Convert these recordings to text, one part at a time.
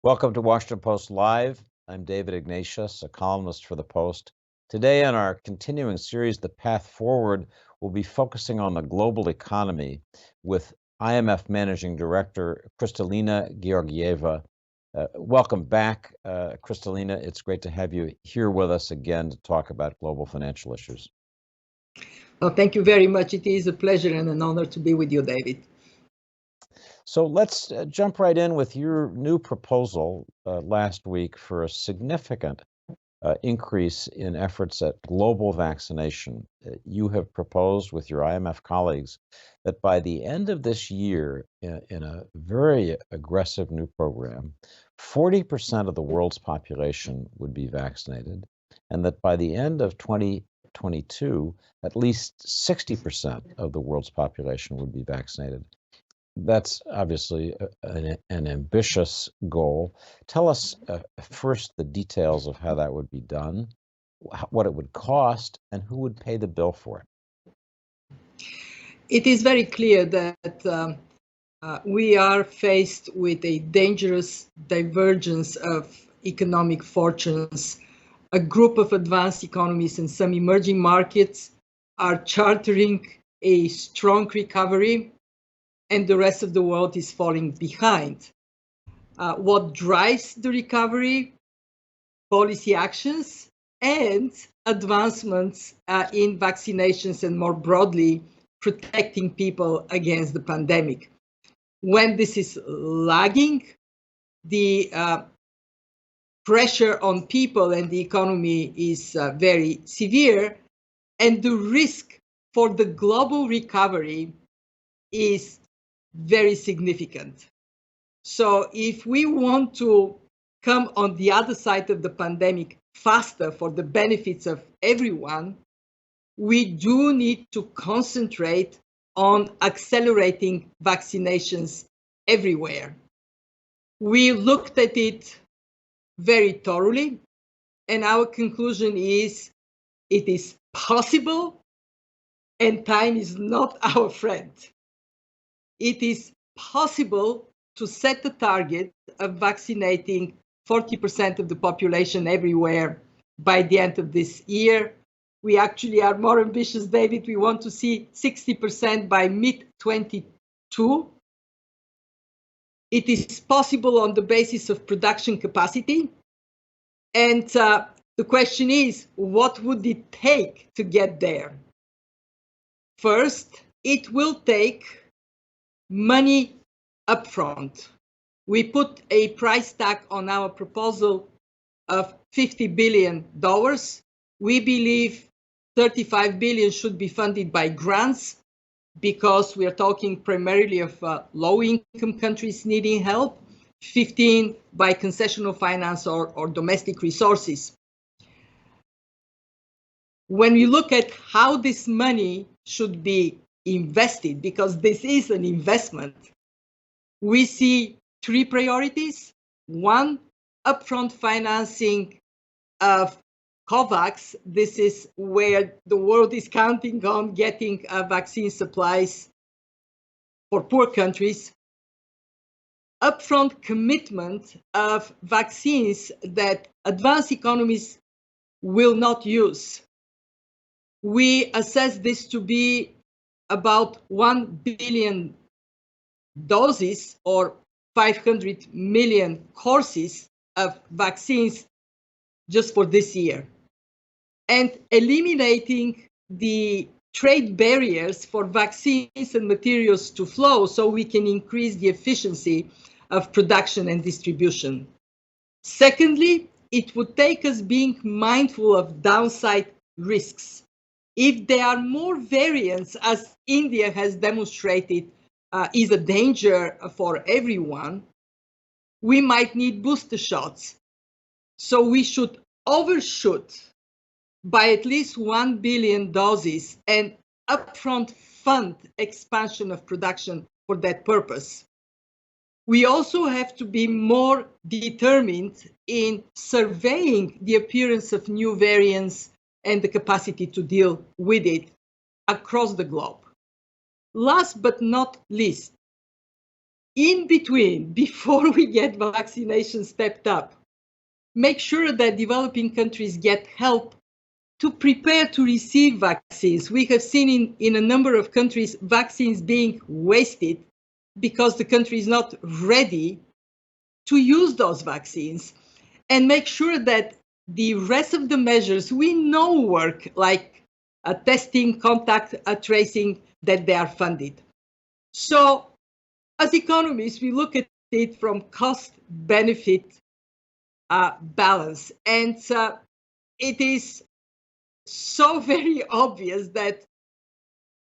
Welcome to Washington Post Live. I'm David Ignatius, a columnist for the Post. Today in our continuing series, The Path Forward, we'll be focusing on the global economy with IMF Managing Director Kristalina Georgieva. Welcome back, Kristalina. It's great to have you here with us again to talk about global financial issues. Well, thank you very much. It is a pleasure and an honor to be with you, David. So let's jump right in with your new proposal last week for a significant increase in efforts at global vaccination. You have proposed with your IMF colleagues that by the end of this year, in a very aggressive new program, 40% of the world's population would be vaccinated, and that by the end of 2022, at least 60% of the world's population would be vaccinated. That's obviously an ambitious goal. Tell us first the details of how that would be done, what it would cost, and who would pay the bill for it. It is very clear that we are faced with a dangerous divergence of economic fortunes. A group of advanced economies and some emerging markets are chartering a strong recovery, and the rest of the world is falling behind. What drives the recovery? Policy actions and advancements in vaccinations and more broadly, protecting people against the pandemic. When this is lagging, the pressure on people and the economy is very severe, and the risk for the global recovery is very significant. So if we want to come on the other side of the pandemic faster for the benefits of everyone, we do need to concentrate on accelerating vaccinations everywhere. We looked at it very thoroughly, and our conclusion is it is possible, and time is not our friend. It is possible to set the target of vaccinating 40% of the population everywhere by the end of this year. We actually are more ambitious, David. We want to see 60% by mid-22. It is possible on the basis of production capacity. And the question is, what would it take to get there? First, it will take money upfront. We put a price tag on our proposal of $50 billion. We believe $35 billion should be funded by grants because we are talking primarily of low-income countries needing help, 15 by concessional finance or domestic resources. When we look at how this money should be invested, because this is an investment, we see three priorities. One, upfront financing of COVAX. This is where the world is counting on getting vaccine supplies for poor countries. Upfront commitment of vaccines that advanced economies will not use. We assess this to be about 1 billion doses or 500 million courses of vaccines just for this year, and eliminating the trade barriers for vaccines and materials to flow so we can increase the efficiency of production and distribution. Secondly, it would take us being mindful of downside risks. If there are more variants, as India has demonstrated is a danger for everyone, we might need booster shots. So we should overshoot by at least 1 billion doses and upfront fund expansion of production for that purpose. We also have to be more determined in surveying the appearance of new variants and the capacity to deal with it across the globe. Last but not least, in between, before we get vaccination stepped up, make sure that developing countries get help to prepare to receive vaccines. We have seen in a number of countries vaccines being wasted because the country is not ready to use those vaccines, and make sure that the rest of the measures we know work, like testing, contact tracing, that they are funded. So as economists, we look at it from cost-benefit balance, and it is so very obvious that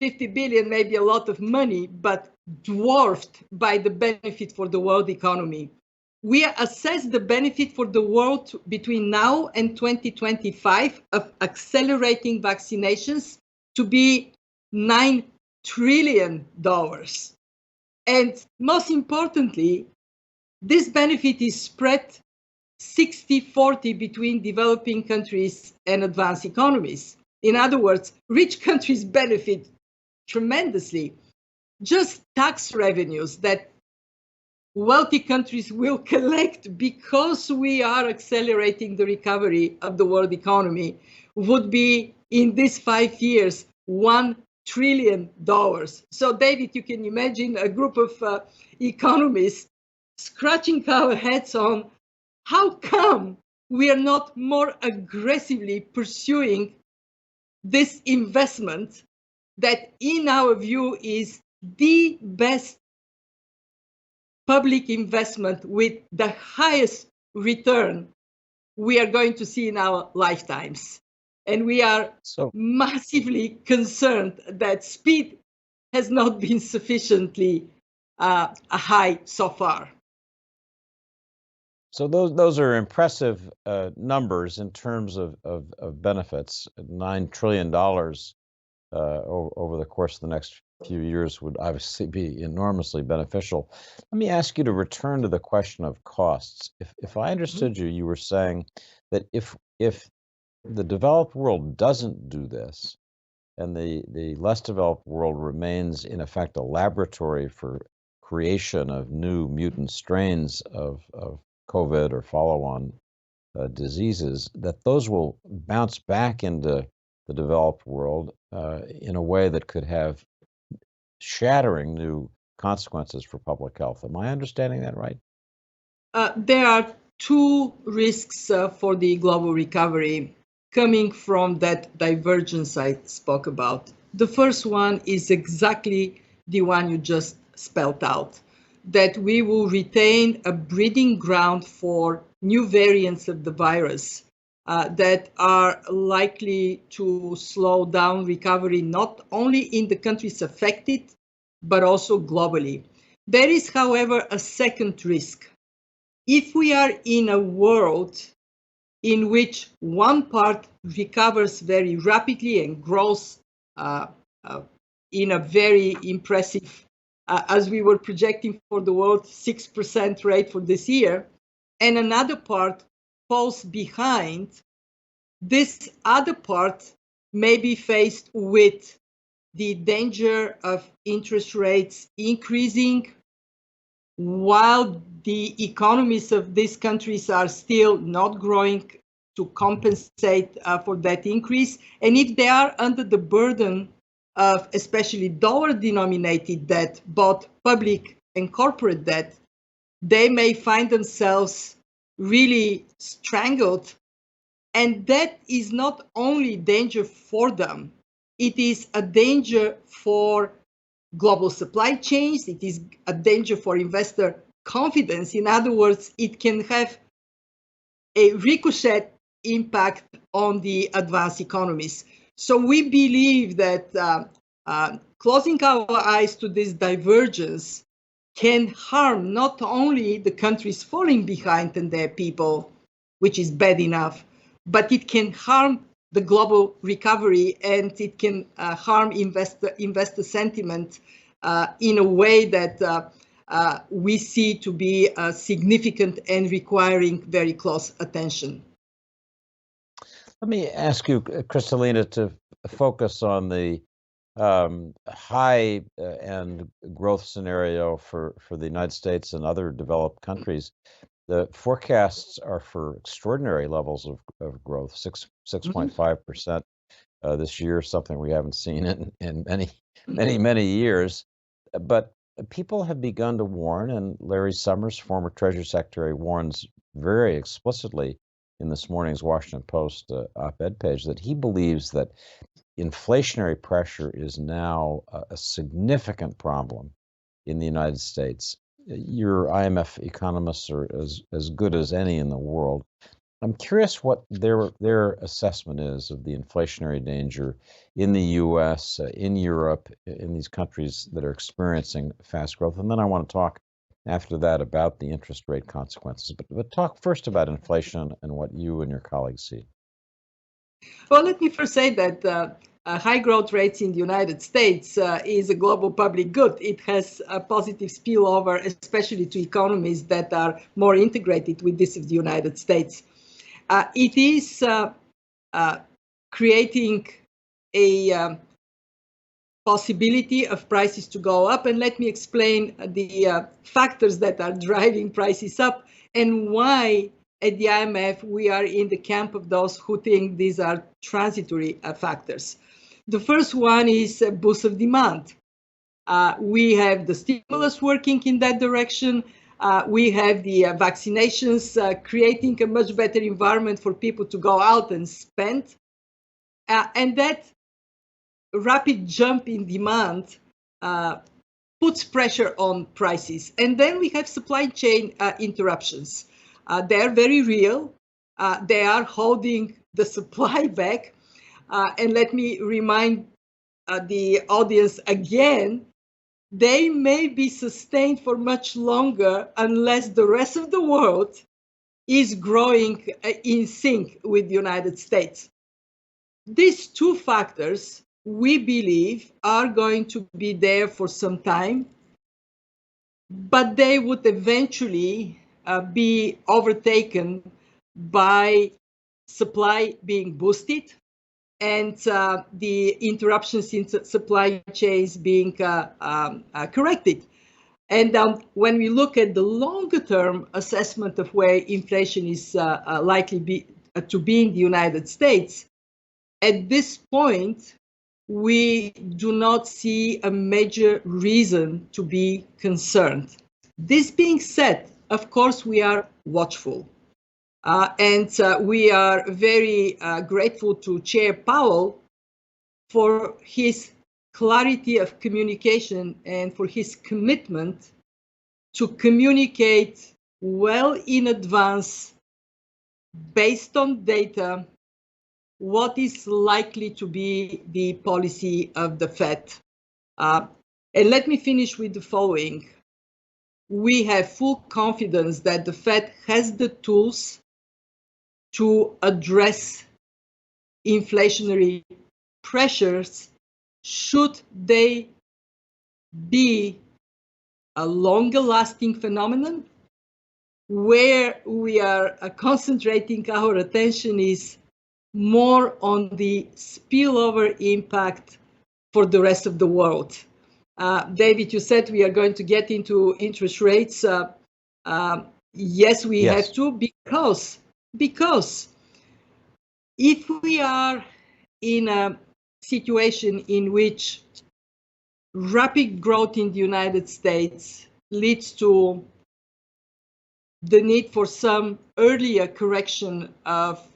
50 billion may be a lot of money, but dwarfed by the benefit for the world economy. We assess the benefit for the world between now and 2025 of accelerating vaccinations to be $9 trillion. And most importantly, this benefit is spread 60-40 between developing countries and advanced economies. In other words, rich countries benefit tremendously. Just tax revenues that wealthy countries will collect because we are accelerating the recovery of the world economy would be, in these 5 years, $1 trillion. So, David, you can imagine a group of economists scratching our heads on how come we are not more aggressively pursuing this investment that, in our view, is the best public investment with the highest return we are going to see in our lifetimes. And we are massively concerned that speed has not been sufficiently high so far. So those are impressive numbers in terms of benefits. $9 trillion over the course of the next few years would obviously be enormously beneficial. Let me ask you to return to the question of costs. If I understood you, you were saying that if the developed world doesn't do this, and the less developed world remains in effect a laboratory for creation of new mutant strains of COVID or follow-on diseases, that those will bounce back into the developed world in a way that could have shattering new consequences for public health. Am I understanding that right? There are two risks for the global recovery coming from that divergence I spoke about. The first one is exactly the one you just spelled out, that we will retain a breeding ground for new variants of the virus that are likely to slow down recovery, not only in the countries affected, but also globally. There is, however, a second risk. If we are in a world in which one part recovers very rapidly and grows in a very impressive, as we were projecting for the world, 6% rate for this year, and another part falls behind, this other part may be faced with the danger of interest rates increasing while the economies of these countries are still not growing to compensate for that increase. And if they are under the burden of especially dollar-denominated debt, both public and corporate debt, they may find themselves really strangled. And that is not only danger for them, it is a danger for global supply chains, it is a danger for investor confidence. In other words, it can have a ricochet impact on the advanced economies. So we believe that closing our eyes to this divergence can harm not only the countries falling behind and their people, which is bad enough, but it can harm the global recovery, and it can harm investor sentiment in a way that we see to be significant and requiring very close attention. Let me ask you, Kristalina, to focus on the high end growth scenario for the United States and other developed countries, the forecasts are for extraordinary levels of growth, 6.5% this year, something we haven't seen in many years. But people have begun to warn, and Larry Summers, former Treasury Secretary, warns very explicitly in this morning's Washington Post op-ed page that he believes that inflationary pressure is now a significant problem in the United States. Your IMF economists are as good as any in the world. I'm curious what their assessment is of the inflationary danger in the U.S., in Europe, in these countries that are experiencing fast growth. And then I want to talk after that about the interest rate consequences. But talk first about inflation and what you and your colleagues see. Well, let me first say that high growth rates in the United States is a global public good. It has a positive spillover, especially to economies that are more integrated with this of the United States. It is creating a possibility of prices to go up. And let me explain the factors that are driving prices up and why at the IMF we are in the camp of those who think these are transitory factors. The first one is a boost of demand. We have the stimulus working in that direction. We have the vaccinations creating a much better environment for people to go out and spend. And that rapid jump in demand puts pressure on prices. And then we have supply chain interruptions. They're very real. They are holding the supply back. And let me remind the audience again, they may be sustained for much longer unless the rest of the world is growing in sync with the United States. These two factors, we believe, are going to be there for some time, but they would eventually be overtaken by supply being boosted and the interruptions in supply chains being corrected. And when we look at the longer term assessment of where inflation is likely to be in the United States, at this point, we do not see a major reason to be concerned. This being said, of course, we are watchful. And we are very grateful to Chair Powell for his clarity of communication and for his commitment to communicate well in advance, based on data, what is likely to be the policy of the Fed. And let me finish with the following. We have full confidence that the Fed has the tools to address inflationary pressures should they be a longer lasting phenomenon. Where we are concentrating our attention is more on the spillover impact for the rest of the world. David, you said we are going to get into interest rates. Yes, we have to, because if we are in a situation in which rapid growth in the United States leads to the need for some earlier correction of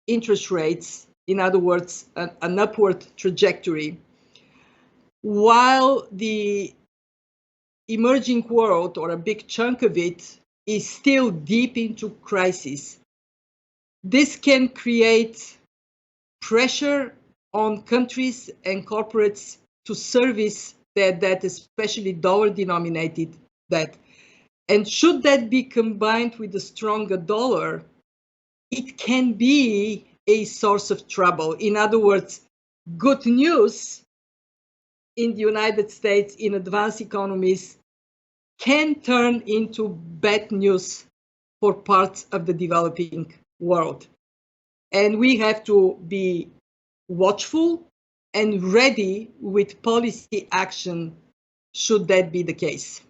interest rates, in other words, an upward trajectory, while the emerging world, or a big chunk of it, is still deep into crisis, this can create pressure on countries and corporates to service their debt, especially dollar-denominated debt. And should that be combined with a stronger dollar, it can be a source of trouble. In other words, good news in the United States, in advanced economies, can turn into bad news for parts of the developing world. And we have to be watchful and ready with policy action should that be the case.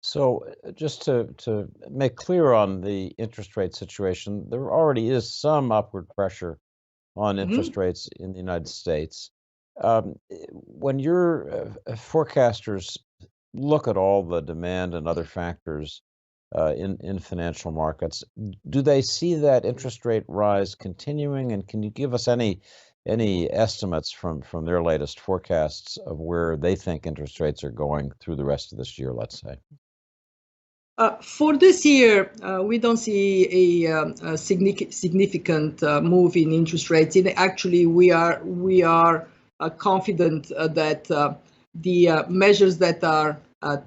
So just to make clear on the interest rate situation, there already is some upward pressure on interest rates in the United States. When your forecasters look at all the demand and other factors in financial markets, do they see that interest rate rise continuing? And can you give us any estimates from their latest forecasts of where they think interest rates are going through the rest of this year, let's say? For this year, we don't see a significant move in interest rates. Actually, we are confident that the measures that are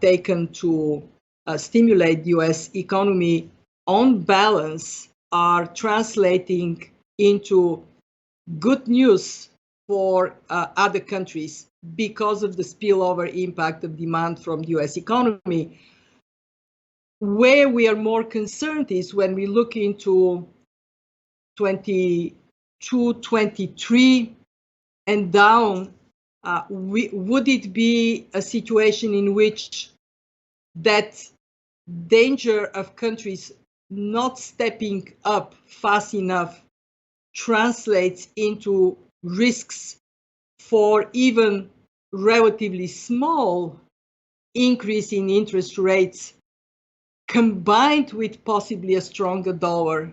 taken to stimulate the U.S. economy on balance are translating into good news for other countries because of the spillover impact of demand from the U.S. economy. Where we are more concerned is when we look into 22, 23 and down, would it be a situation in which that danger of countries not stepping up fast enough translates into risks for even relatively small increase in interest rates combined with possibly a stronger dollar,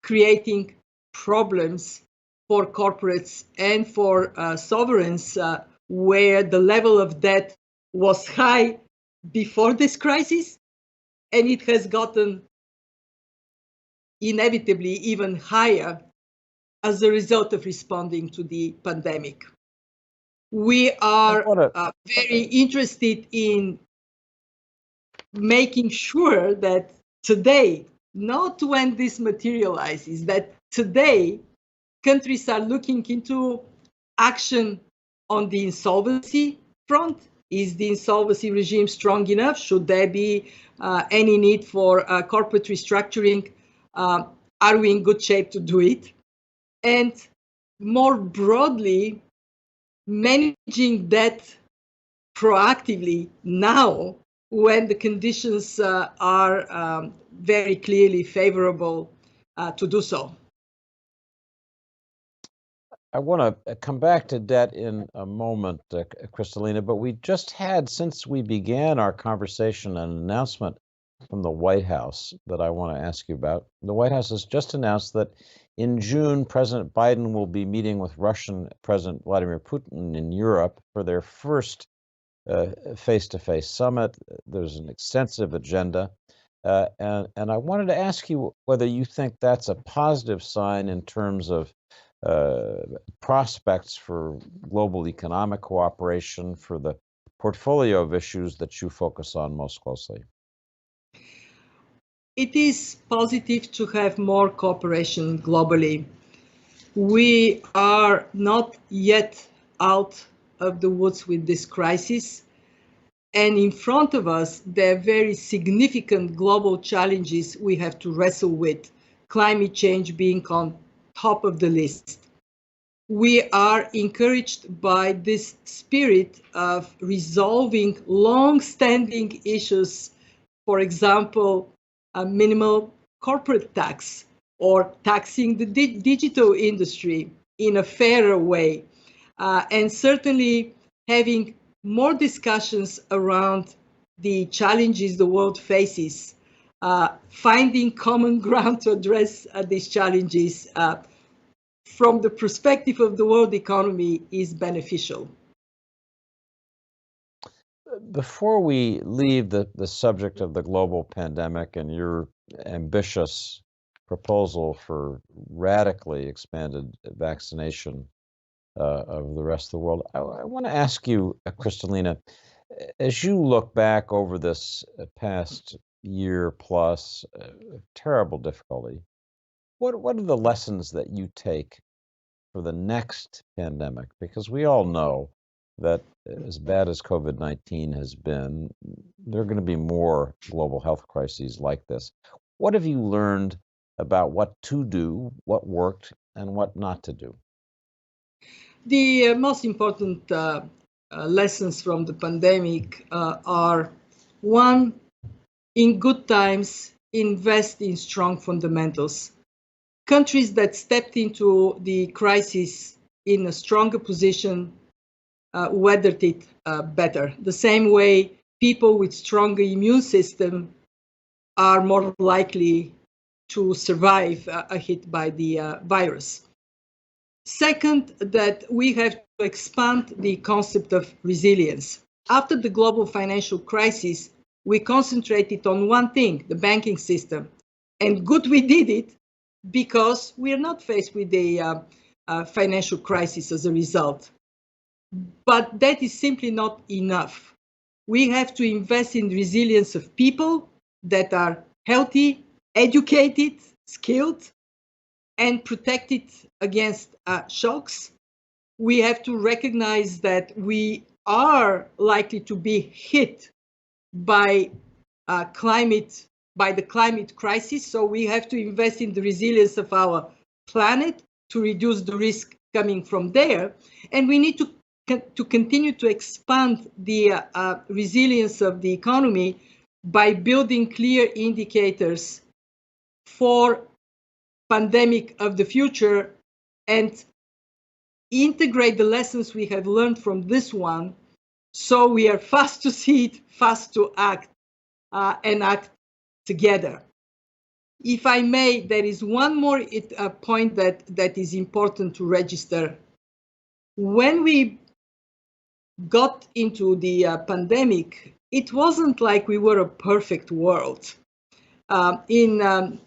creating problems for corporates and for sovereigns where the level of debt was high before this crisis, and it has gotten inevitably even higher as a result of responding to the pandemic. We are very interested in making sure that today, not when this materializes, that today countries are looking into action on the insolvency front. Is the insolvency regime strong enough? Should there be any need for corporate restructuring? Are we in good shape to do it? And more broadly, managing debt proactively now when the conditions are very clearly favorable to do so. I want to come back to debt in a moment, Kristalina, but we just had, since we began our conversation, an announcement from the White House that I want to ask you about. The White House has just announced that in June, President Biden will be meeting with Russian President Vladimir Putin in Europe for their first face-to-face summit. There's an extensive agenda. And I wanted to ask you whether you think that's a positive sign in terms of prospects for global economic cooperation, for the portfolio of issues that you focus on most closely. It is positive to have more cooperation globally. We are not yet out of the woods with this crisis. And in front of us, there are very significant global challenges we have to wrestle with, climate change being on top of the list. We are encouraged by this spirit of resolving long-standing issues, for example, a minimal corporate tax or taxing the digital industry in a fairer way, and certainly having more discussions around the challenges the world faces, finding common ground to address these challenges from the perspective of the world economy is beneficial. Before we leave the subject of the global pandemic and your ambitious proposal for radically expanded vaccination of the rest of the world, I want to ask you, Kristalina, as you look back over this past year plus terrible difficulty, what are the lessons that you take for the next pandemic? Because we all know that as bad as COVID-19 has been, there are going to be more global health crises like this. What have you learned about what to do, what worked, and what not to do? The most important lessons from the pandemic are: one, in good times, invest in strong fundamentals. Countries that stepped into the crisis in a stronger position weathered it better. The same way people with stronger immune system are more likely to survive a hit by the virus. Second, that we have to expand the concept of resilience. After the global financial crisis, we concentrated on one thing, the banking system. And good we did it, because we are not faced with a financial crisis as a result. But that is simply not enough. We have to invest in resilience of people that are healthy, educated, skilled, and protected against shocks. We have to recognize that we are likely to be hit by the climate crisis. So we have to invest in the resilience of our planet to reduce the risk coming from there. And we need to continue to expand the resilience of the economy by building clear indicators for pandemic of the future and integrate the lessons we have learned from this one, so we are fast to see it, fast to act, and act together. If I may, there is one more point that is important to register. When we got into the pandemic, it wasn't like we were a perfect world. In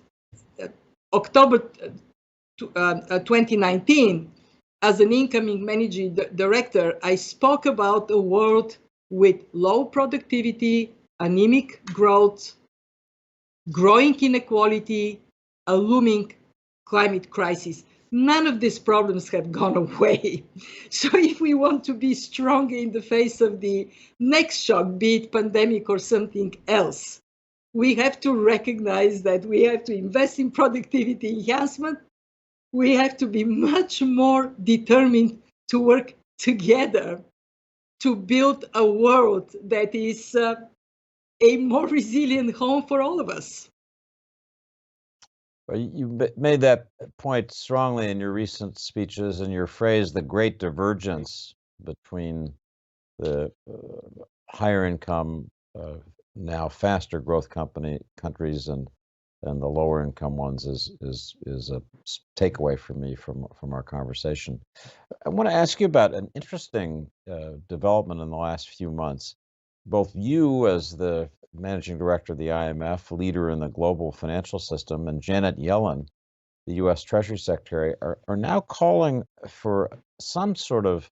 October 2019, as an incoming managing director, I spoke about a world with low productivity, anemic growth, growing inequality, a looming climate crisis. None of these problems have gone away. So if we want to be strong in the face of the next shock, be it pandemic or something else, we have to recognize that we have to invest in productivity enhancement. We have to be much more determined to work together to build a world that is a more resilient home for all of us. Well, you made that point strongly in your recent speeches, and your phrase, the great divergence between the higher income, now faster growth countries and the lower income ones is a takeaway for me from our conversation. I want to ask you about an interesting development in the last few months. Both you, as the managing director of the IMF, leader in the global financial system, and Janet Yellen, the U.S. Treasury Secretary, are now calling for some sort of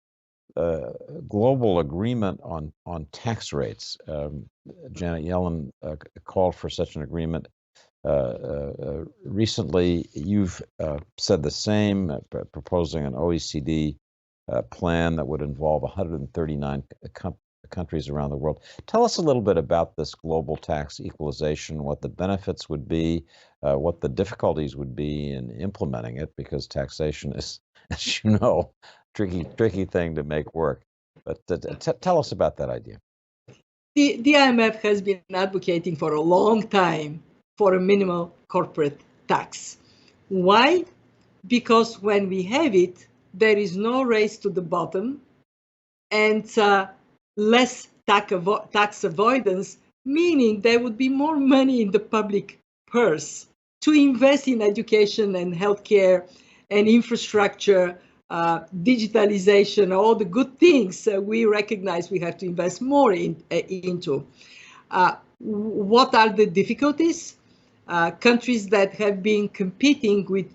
global agreement on tax rates. Janet Yellen called for such an agreement recently. You've said the same, proposing an OECD plan that would involve 139 countries around the world. Tell us a little bit about this global tax equalization, what the benefits would be, what the difficulties would be in implementing it, because taxation is, as you know, tricky thing to make work. But tell us about that idea. The IMF has been advocating for a long time for a minimal corporate tax. Why? Because when we have it, there is no race to the bottom, and less tax avoidance, meaning there would be more money in the public purse to invest in education and healthcare and infrastructure, digitalization, all the good things we recognize we have to invest more into. What are the difficulties? Countries that have been competing with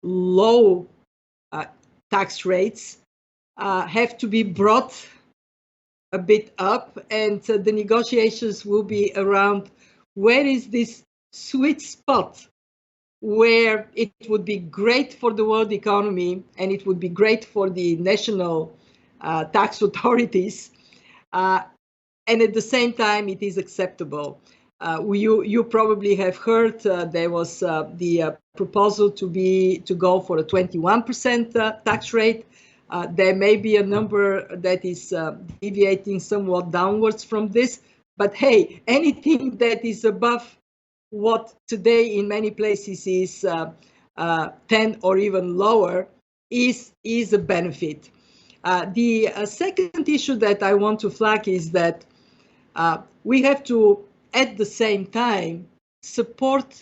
low tax rates have to be brought a bit up, and the negotiations will be around where is this sweet spot where it would be great for the world economy and it would be great for the national tax authorities, and at the same time it is acceptable. You probably have heard there was the proposal to go for a 21% tax rate. There may be a number that is deviating somewhat downwards from this, but hey, anything that is above what today in many places is 10 or even lower is a benefit. The second issue that I want to flag is that we have to, at the same time, support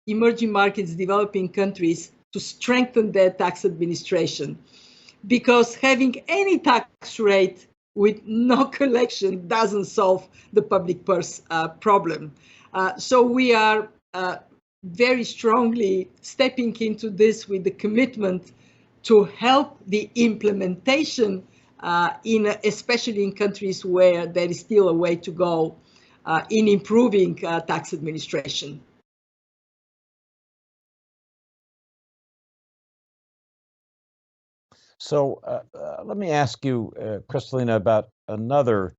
emerging markets, developing countries to strengthen their tax administration. Because having any tax rate with no collection doesn't solve the public purse problem. So we are very strongly stepping into this with the commitment to help the implementation especially in countries where there is still a way to go in improving tax administration. So let me ask you, Kristalina, about another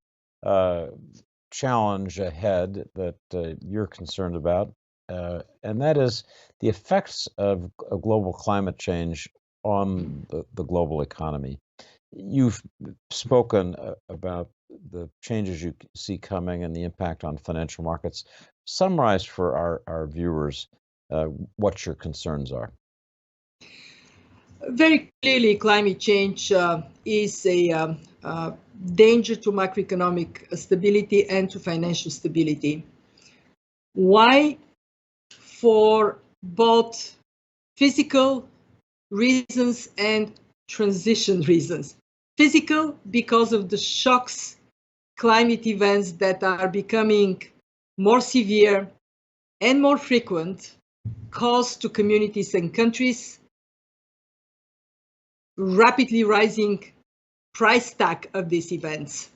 challenge ahead that you're concerned about, and that is the effects of global climate change on the global economy. You've spoken about the changes you see coming and the impact on financial markets. Summarize for our viewers what your concerns are. Very clearly, climate change is a danger to macroeconomic stability and to financial stability. Why? For both physical reasons and transition reasons. Physical, because of the shocks, climate events that are becoming more severe and more frequent, cause to communities and countries, rapidly rising price tag of these events.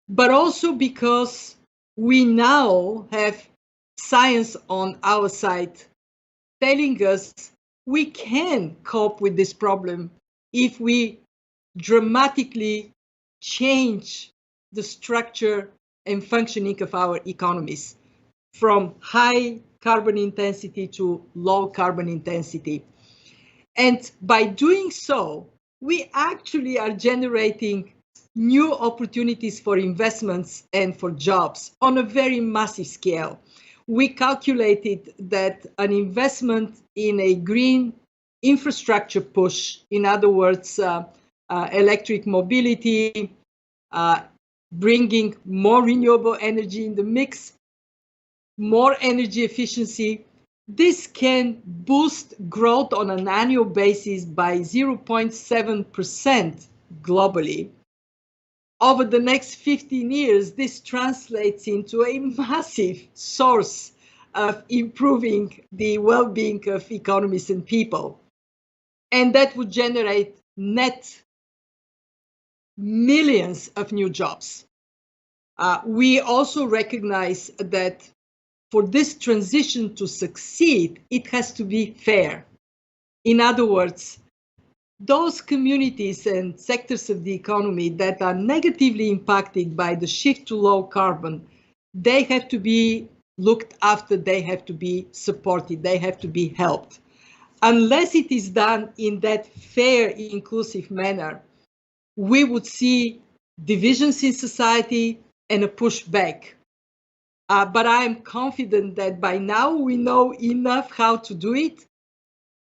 But also because we now have science on our side telling us we can cope with this problem if we dramatically change the structure and functioning of our economies from high carbon intensity to low carbon intensity. And by doing so, we actually are generating new opportunities for investments and for jobs on a very massive scale. We calculated that an investment in a green infrastructure push, in other words, electric mobility, bringing more renewable energy in the mix, more energy efficiency, this can boost growth on an annual basis by 0.7% globally. Over the next 15 years, this translates into a massive source of improving the well-being of economies and people. And that would generate net millions of new jobs. We also recognize that for this transition to succeed, it has to be fair. In other words, those communities and sectors of the economy that are negatively impacted by the shift to low carbon, they have to be looked after, they have to be supported, they have to be helped. Unless it is done in that fair, inclusive manner, we would see divisions in society and a pushback. But I am confident that by now we know enough how to do it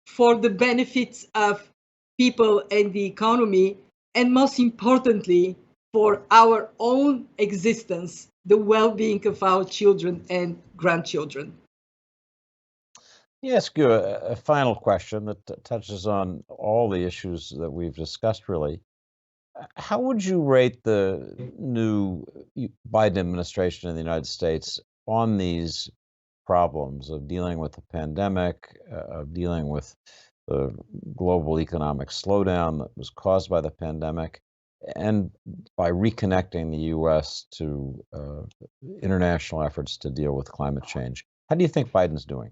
for the benefits of people and the economy, and most importantly, for our own existence, the well-being of our children and grandchildren. Let me ask you a final question that touches on all the issues that we've discussed, really. How would you rate the new Biden administration in the United States on these problems of dealing with the pandemic, of dealing with the global economic slowdown that was caused by the pandemic, and by reconnecting the U.S. to international efforts to deal with climate change? How do you think Biden's doing?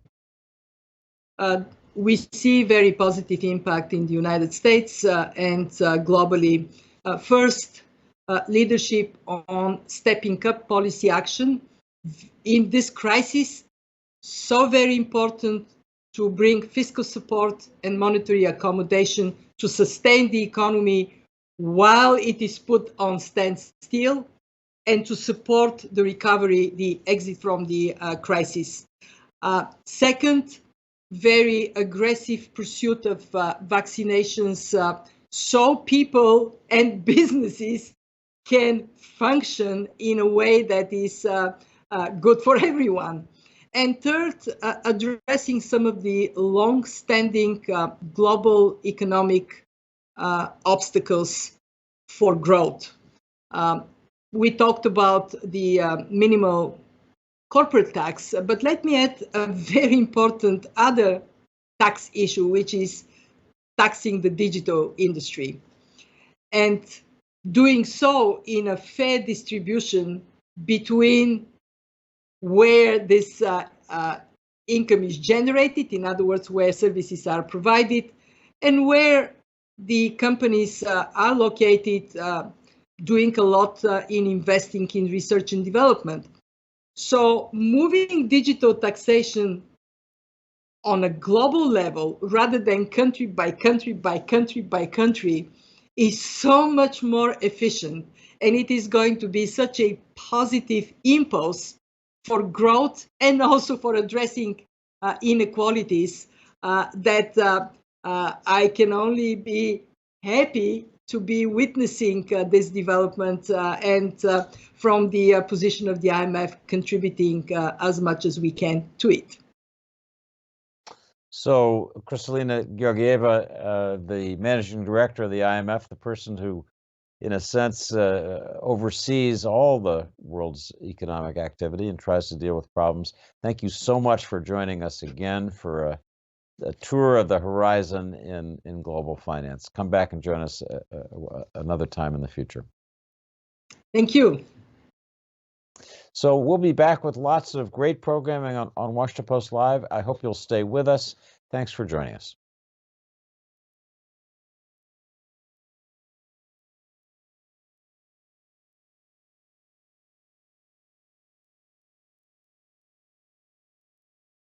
We see very positive impact in the United States and globally. First, leadership on stepping up policy action in this crisis, so very important to bring fiscal support and monetary accommodation to sustain the economy while it is put on standstill, and to support the recovery, the exit from the crisis. Second, very aggressive pursuit of vaccinations so people and businesses can function in a way that is good for everyone. And third, addressing some of the long-standing global economic obstacles for growth. We talked about the minimal corporate tax, but let me add a very important other tax issue, which is taxing the digital industry, and doing so in a fair distribution between where this income is generated, in other words, where services are provided, and where the companies are located, doing a lot in investing in research and development. So moving digital taxation on a global level, rather than country by country by country by country, is so much more efficient, and it is going to be such a positive impulse for growth and also for addressing inequalities that I can only be happy to be witnessing this development and from the position of the IMF contributing as much as we can to it. So, Kristalina Georgieva, the managing director of the IMF, the person who, in a sense, oversees all the world's economic activity and tries to deal with problems. Thank you so much for joining us again for a tour of the horizon in global finance. Come back and join us another time in the future. Thank you. So we'll be back with lots of great programming on Washington Post Live. I hope you'll stay with us. Thanks for joining us.